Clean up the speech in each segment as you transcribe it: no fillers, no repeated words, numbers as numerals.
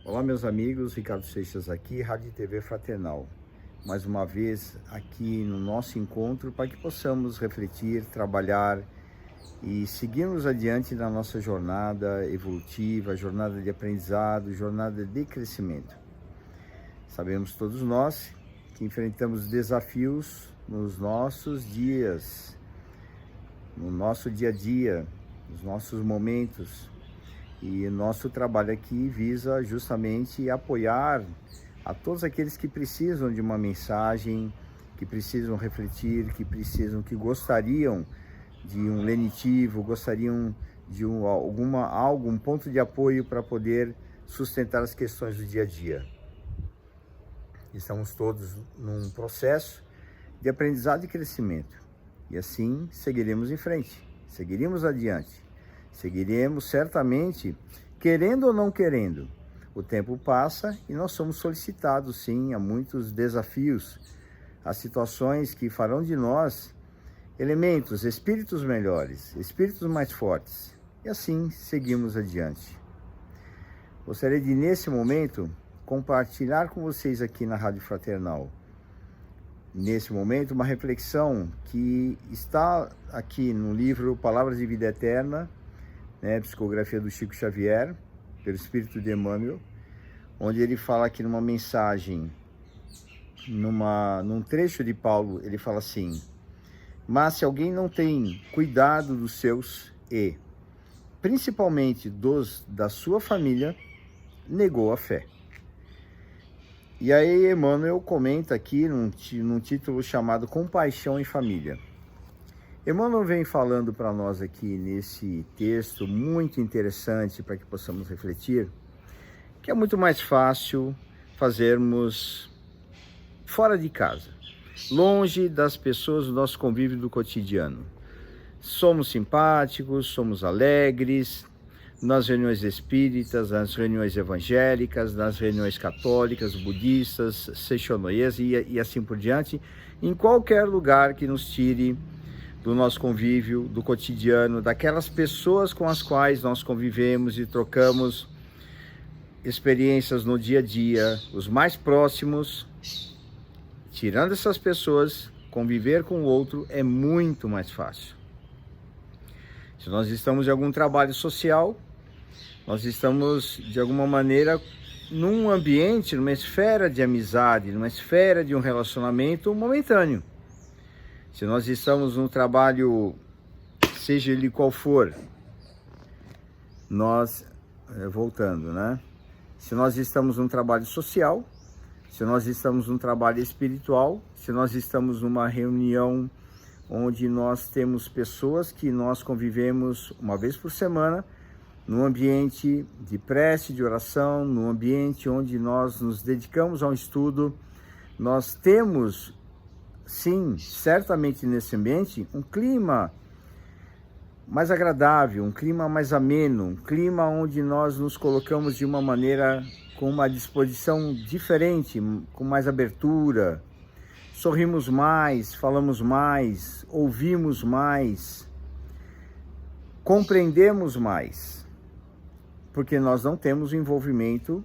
Olá, meus amigos, Ricardo Seixas aqui, Rádio e TV Fraternal. Mais uma vez aqui no nosso encontro para que possamos refletir, trabalhar e seguirmos adiante na nossa jornada evolutiva, jornada de aprendizado, jornada de crescimento. Sabemos todos nós que enfrentamos desafios nos nossos dias, no nosso dia a dia, nos nossos momentos. E nosso trabalho aqui visa justamente apoiar a todos aqueles que precisam de uma mensagem, que precisam refletir, que gostariam de um lenitivo, gostariam de um ponto de apoio para poder sustentar as questões do dia a dia. Estamos todos num processo de aprendizado e crescimento. E assim seguiremos em frente, seguiremos adiante. Seguiremos certamente, querendo ou não querendo. O tempo passa e nós somos solicitados, sim, a muitos desafios, a situações que farão de nós elementos, espíritos melhores, espíritos mais fortes. E assim seguimos adiante. Gostaria de, nesse momento, compartilhar com vocês aqui na Rádio Fraternal, nesse momento, uma reflexão que está aqui no livro Palavras de Vida Eterna, psicografia do Chico Xavier, pelo Espírito de Emmanuel, onde ele fala aqui numa mensagem, num trecho de Paulo, ele fala assim: mas se alguém não tem cuidado dos seus e, principalmente da sua família, negou a fé. E aí Emmanuel comenta aqui num título chamado Compaixão em Família. Emmanuel vem falando para nós aqui nesse texto muito interessante para que possamos refletir, que é muito mais fácil fazermos fora de casa, longe das pessoas do nosso convívio do cotidiano. Somos simpáticos, somos alegres, nas reuniões espíritas, nas reuniões evangélicas, nas reuniões católicas, budistas, seixonoês e assim por diante, em qualquer lugar que nos tire do nosso convívio, do cotidiano, daquelas pessoas com as quais nós convivemos e trocamos experiências no dia a dia, os mais próximos. Tirando essas pessoas, conviver com o outro é muito mais fácil. Se nós estamos em algum trabalho social, nós estamos, de alguma maneira, num ambiente, numa esfera de amizade, numa esfera de um relacionamento momentâneo. Se nós estamos num trabalho, seja ele qual for, voltando, Se nós estamos num trabalho social, se nós estamos num trabalho espiritual, se nós estamos numa reunião onde nós temos pessoas que nós convivemos uma vez por semana, num ambiente de prece, de oração, num ambiente onde nós nos dedicamos ao estudo, nós temos, sim, certamente nesse ambiente, um clima mais agradável, um clima mais ameno, um clima onde nós nos colocamos de uma maneira com uma disposição diferente, com mais abertura, sorrimos mais, falamos mais, ouvimos mais, compreendemos mais, porque nós não temos um envolvimento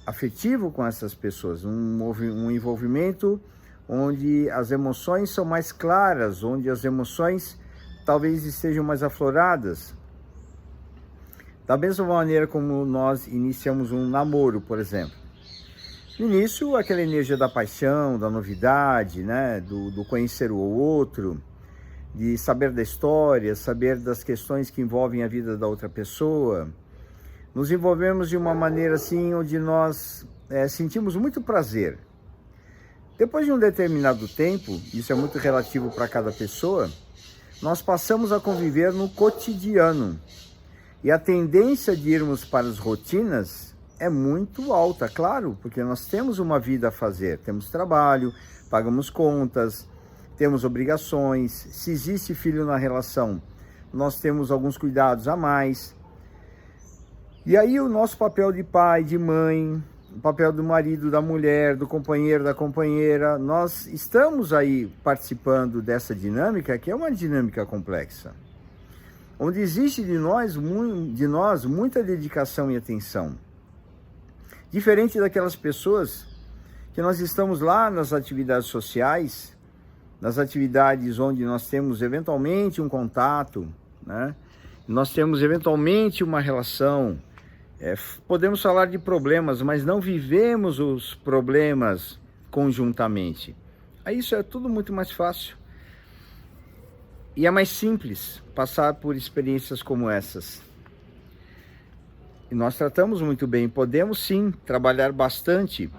afetivo com essas pessoas, um envolvimento onde as emoções são mais claras, onde as emoções talvez estejam mais afloradas. Da mesma maneira como nós iniciamos um namoro, por exemplo. No início, aquela energia da paixão, da novidade, do conhecer o outro, de saber da história, saber das questões que envolvem a vida da outra pessoa. Nos envolvemos de uma maneira assim, onde nós sentimos muito prazer. Depois de um determinado tempo, isso é muito relativo para cada pessoa, nós passamos a conviver no cotidiano. E a tendência de irmos para as rotinas é muito alta, claro, porque nós temos uma vida a fazer, temos trabalho, pagamos contas, temos obrigações, se existe filho na relação, nós temos alguns cuidados a mais. E aí o nosso papel de pai, de mãe, o papel do marido, da mulher, do companheiro, da companheira, nós estamos aí participando dessa dinâmica, que é uma dinâmica complexa. onde existe de nós muita dedicação e atenção. Diferente daquelas pessoas que nós estamos lá nas atividades sociais, nas atividades onde nós temos eventualmente um contato, né? Nós temos eventualmente uma relação, podemos falar de problemas, mas não vivemos os problemas conjuntamente. Aí isso é tudo muito mais fácil. E é mais simples passar por experiências como essas. E nós tratamos muito bem, podemos sim trabalhar bastante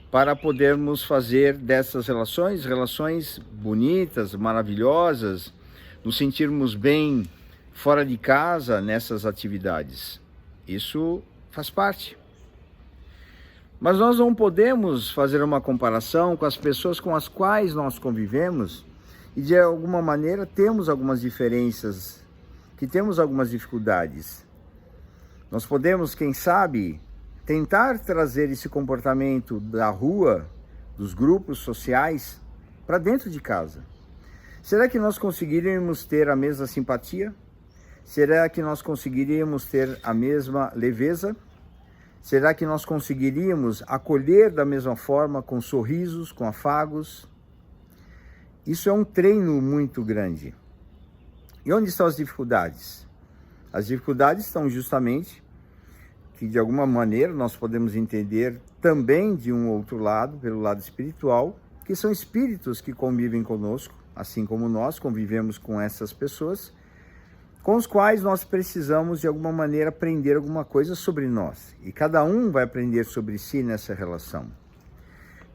para podermos fazer dessas relações bonitas, maravilhosas, nos sentirmos bem fora de casa nessas atividades. Isso faz parte. Mas nós não podemos fazer uma comparação com as pessoas com as quais nós convivemos e de alguma maneira temos algumas diferenças, que temos algumas dificuldades. Nós podemos, quem sabe, tentar trazer esse comportamento da rua, dos grupos sociais, para dentro de casa. Será que nós conseguiríamos ter a mesma simpatia? Será que nós conseguiríamos ter a mesma leveza? Será que nós conseguiríamos acolher da mesma forma, com sorrisos, com afagos? Isso é um treino muito grande. E onde estão as dificuldades? As dificuldades estão justamente que, de alguma maneira, nós podemos entender também de um outro lado, pelo lado espiritual, que são espíritos que convivem conosco, assim como nós convivemos com essas pessoas, com os quais nós precisamos, de alguma maneira, aprender alguma coisa sobre nós. E cada um vai aprender sobre si nessa relação.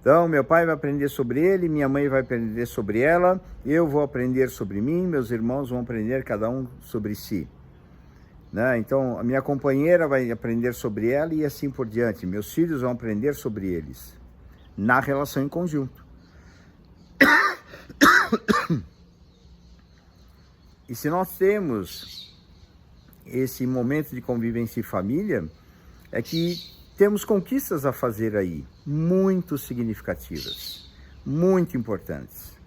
Então, meu pai vai aprender sobre ele, minha mãe vai aprender sobre ela, eu vou aprender sobre mim, meus irmãos vão aprender cada um sobre si. Né? Então, a minha companheira vai aprender sobre ela e assim por diante. Meus filhos vão aprender sobre eles, na relação em conjunto. E se nós temos esse momento de convivência em família, é que temos conquistas a fazer aí, muito significativas, muito importantes.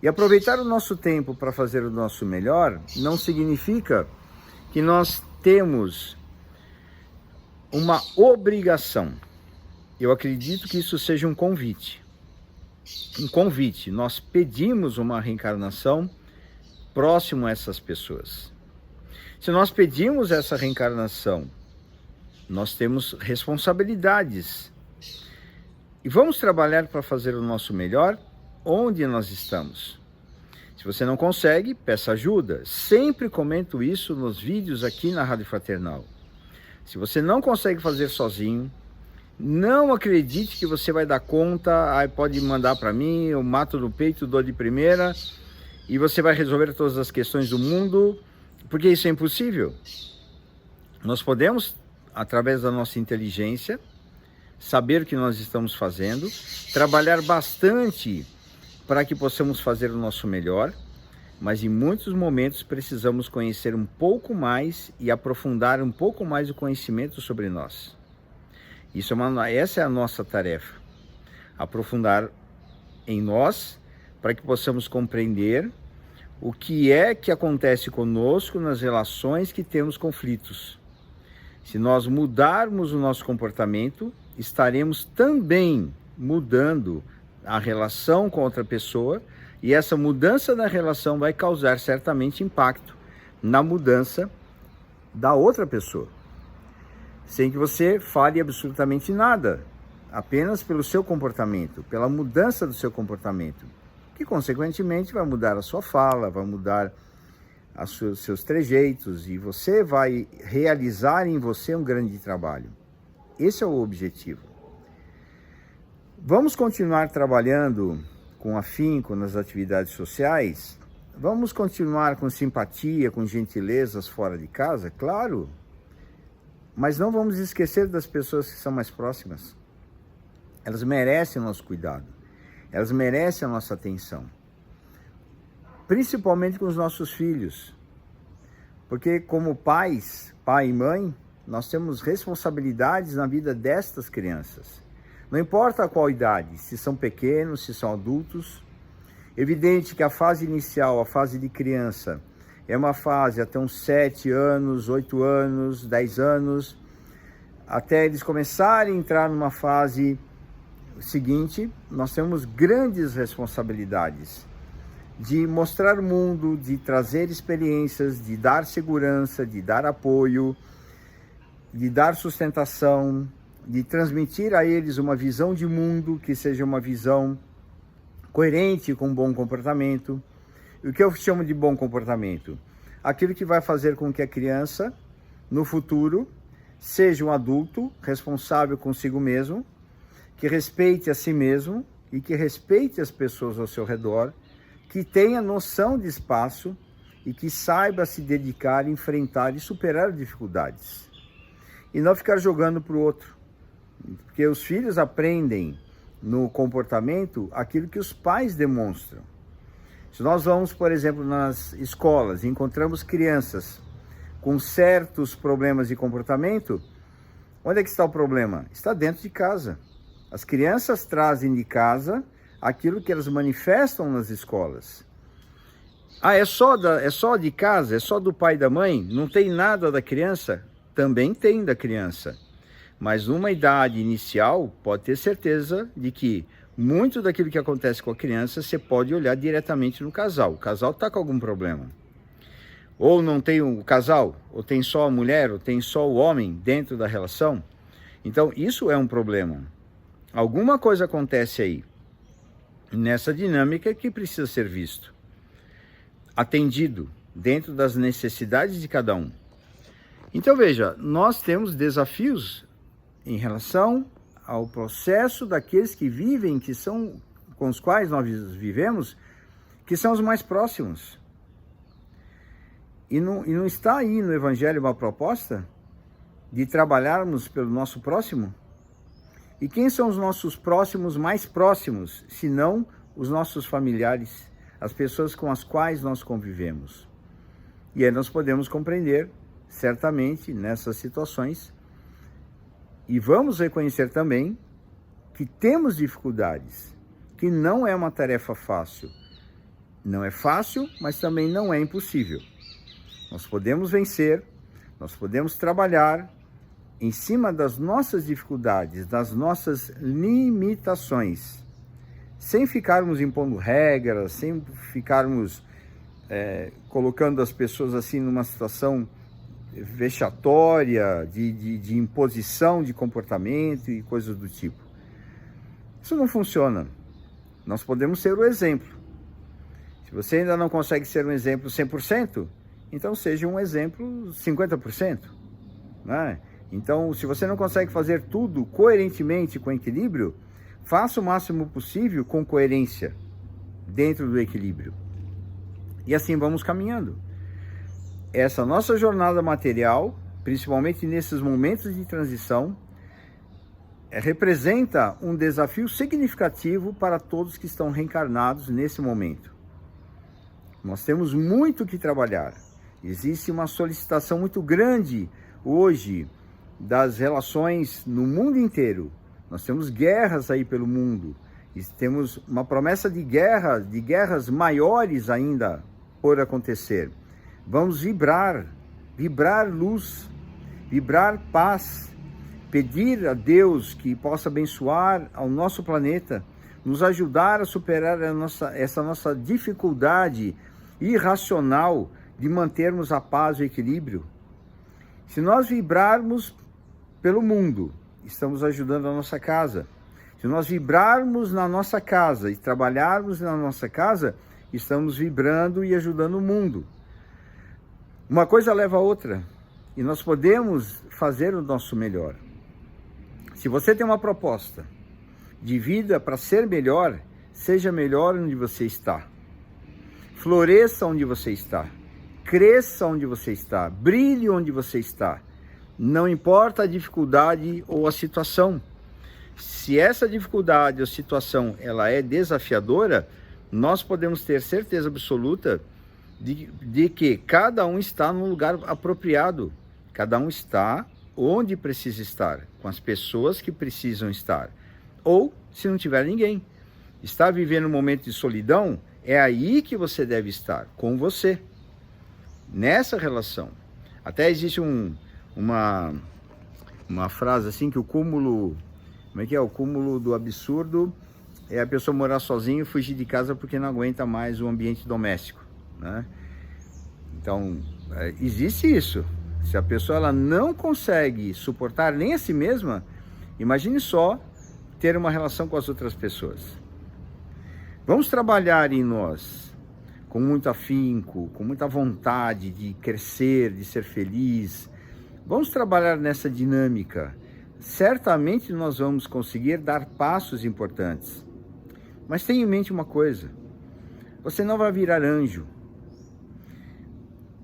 E aproveitar o nosso tempo para fazer o nosso melhor não significa que nós temos uma obrigação. Eu acredito que isso seja um convite. Um convite. Nós pedimos uma reencarnação próximo a essas pessoas. Se nós pedimos essa reencarnação, nós temos responsabilidades. E vamos trabalhar para fazer o nosso melhor onde nós estamos. Se você não consegue, peça ajuda. Sempre comento isso nos vídeos aqui na Rádio Fraternal. Se você não consegue fazer sozinho, não acredite que você vai dar conta, pode mandar para mim, eu mato no peito, dou de primeira, e você vai resolver todas as questões do mundo, porque isso é impossível. Nós podemos, através da nossa inteligência, saber o que nós estamos fazendo, trabalhar bastante para que possamos fazer o nosso melhor, mas em muitos momentos precisamos conhecer um pouco mais e aprofundar um pouco mais o conhecimento sobre nós. Essa é a nossa tarefa, aprofundar em nós para que possamos compreender o que é que acontece conosco nas relações que temos conflitos. Se nós mudarmos o nosso comportamento, estaremos também mudando a relação com outra pessoa, e essa mudança da relação vai causar certamente impacto na mudança da outra pessoa, sem que você fale absolutamente nada, apenas pelo seu comportamento, pela mudança do seu comportamento, que consequentemente vai mudar a sua fala, vai mudar os seus trejeitos, e você vai realizar em você um grande trabalho. Esse é o objetivo. Vamos continuar trabalhando com afinco nas atividades sociais? Vamos continuar com simpatia, com gentilezas fora de casa? Claro, mas não vamos esquecer das pessoas que são mais próximas. Elas merecem o nosso cuidado, elas merecem a nossa atenção, principalmente com os nossos filhos, porque como pais, pai e mãe, nós temos responsabilidades na vida destas crianças. Não importa a qual idade, se são pequenos, se são adultos. Evidente que a fase inicial, a fase de criança, é uma fase até uns 7 anos, 8 anos, 10 anos, até eles começarem a entrar numa fase seguinte. Nós temos grandes responsabilidades de mostrar o mundo, de trazer experiências, de dar segurança, de dar apoio, de dar sustentação, de transmitir a eles uma visão de mundo que seja uma visão coerente com bom comportamento. E o que eu chamo de bom comportamento? Aquilo que vai fazer com que a criança, no futuro, seja um adulto responsável consigo mesmo, que respeite a si mesmo e que respeite as pessoas ao seu redor, que tenha noção de espaço e que saiba se dedicar, enfrentar e superar dificuldades. E não ficar jogando para o outro. Porque os filhos aprendem no comportamento aquilo que os pais demonstram. Se nós vamos, por exemplo, nas escolas e encontramos crianças com certos problemas de comportamento, onde é que está o problema? Está dentro de casa. As crianças trazem de casa aquilo que elas manifestam nas escolas. Ah, é só de casa? É só do pai e da mãe? Não tem nada da criança? Também tem da criança. Mas numa idade inicial, pode ter certeza de que muito daquilo que acontece com a criança, você pode olhar diretamente no casal. O casal está com algum problema. Ou não tem o casal, ou tem só a mulher, ou tem só o homem dentro da relação. Então, isso é um problema. Alguma coisa acontece aí, nessa dinâmica, que precisa ser visto, atendido, dentro das necessidades de cada um. Então, veja, nós temos desafios em relação ao processo daqueles que vivem, que são com os quais nós vivemos, que são os mais próximos. E não está aí no Evangelho uma proposta de trabalharmos pelo nosso próximo? E quem são os nossos próximos mais próximos, se não os nossos familiares, as pessoas com as quais nós convivemos? E aí nós podemos compreender, certamente, nessas situações, e vamos reconhecer também que temos dificuldades, que não é uma tarefa fácil. Não é fácil, mas também não é impossível. Nós podemos vencer, nós podemos trabalhar em cima das nossas dificuldades, das nossas limitações, sem ficarmos impondo regras, sem ficarmos colocando as pessoas assim numa situação vexatória, de imposição de comportamento e coisas do tipo. Isso não funciona. Nós podemos ser o exemplo. Se você ainda não consegue ser um exemplo 100%, então seja um exemplo 50%, né? Então, se você não consegue fazer tudo coerentemente, com equilíbrio, faça o máximo possível com coerência dentro do equilíbrio. E assim vamos caminhando. Essa nossa jornada material, principalmente nesses momentos de transição, representa um desafio significativo para todos que estão reencarnados nesse momento. Nós temos muito que trabalhar. Existe uma solicitação muito grande hoje das relações no mundo inteiro. Nós temos guerras aí pelo mundo. E temos uma promessa de guerras maiores ainda por acontecer. Vamos vibrar luz, vibrar paz, pedir a Deus que possa abençoar ao nosso planeta, nos ajudar a superar essa nossa dificuldade irracional de mantermos a paz e o equilíbrio. Se nós vibrarmos pelo mundo, estamos ajudando a nossa casa. Se nós vibrarmos na nossa casa e trabalharmos na nossa casa, estamos vibrando e ajudando o mundo. Uma coisa leva a outra e nós podemos fazer o nosso melhor. Se você tem uma proposta de vida para ser melhor, seja melhor onde você está. Floresça onde você está. Cresça onde você está. Brilhe onde você está. Não importa a dificuldade ou a situação. Se essa dificuldade ou situação ela é desafiadora, nós podemos ter certeza absoluta de que cada um está no lugar apropriado. Cada um está onde precisa estar, com as pessoas que precisam estar. Ou, se não tiver ninguém, está vivendo um momento de solidão, é aí que você deve estar, com você. nessa relação. Até existe uma frase assim, que o cúmulo, como é que é? O cúmulo do absurdo é a pessoa morar sozinha e fugir de casa porque não aguenta mais o ambiente doméstico, né? Então, existe isso. Se a pessoa ela não consegue suportar nem a si mesma, imagine só ter uma relação com as outras pessoas. Vamos trabalhar em nós com muito afinco, com muita vontade de crescer, de ser feliz. Vamos trabalhar nessa dinâmica. Certamente nós vamos conseguir dar passos importantes. Mas tenha em mente uma coisa: você não vai virar anjo.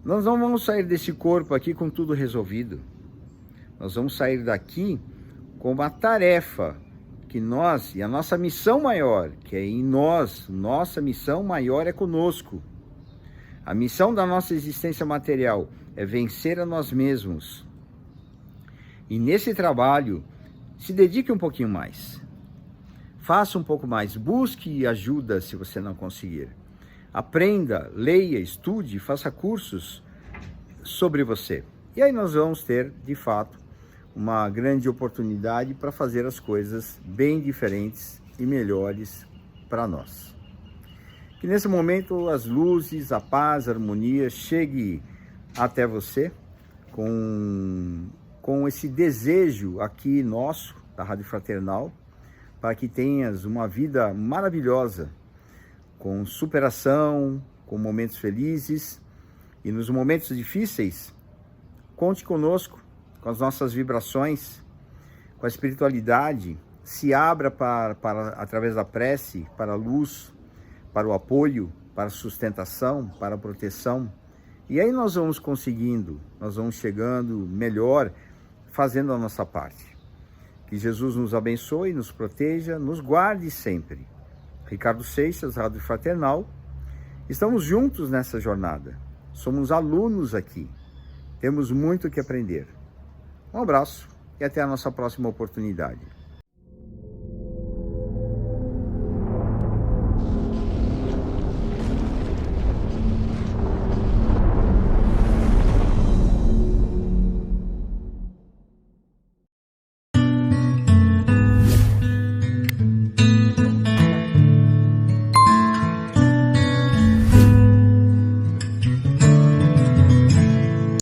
Nós não vamos sair desse corpo aqui com tudo resolvido. Nós vamos sair daqui com uma tarefa que nós, e a nossa missão maior, que é em nós, nossa missão maior é conosco. A missão da nossa existência material é vencer a nós mesmos. E nesse trabalho, se dedique um pouquinho mais. Faça um pouco mais, busque ajuda se você não conseguir. Aprenda, leia, estude, faça cursos sobre você. E aí nós vamos ter, de fato, uma grande oportunidade para fazer as coisas bem diferentes e melhores para nós. Que nesse momento as luzes, a paz, a harmonia chegue até você com esse desejo aqui nosso, da Rádio Fraternal, para que tenhas uma vida maravilhosa, com superação, com momentos felizes, e nos momentos difíceis, conte conosco, com as nossas vibrações, com a espiritualidade, se abra através da prece, para a luz, para o apoio, para a sustentação, para a proteção. E aí nós vamos conseguindo, nós vamos chegando melhor, fazendo a nossa parte. Que Jesus nos abençoe, nos proteja, nos guarde sempre. Ricardo Seixas, Rádio Fraternal. Estamos juntos nessa jornada. Somos alunos aqui. Temos muito que aprender. Um abraço e até a nossa próxima oportunidade.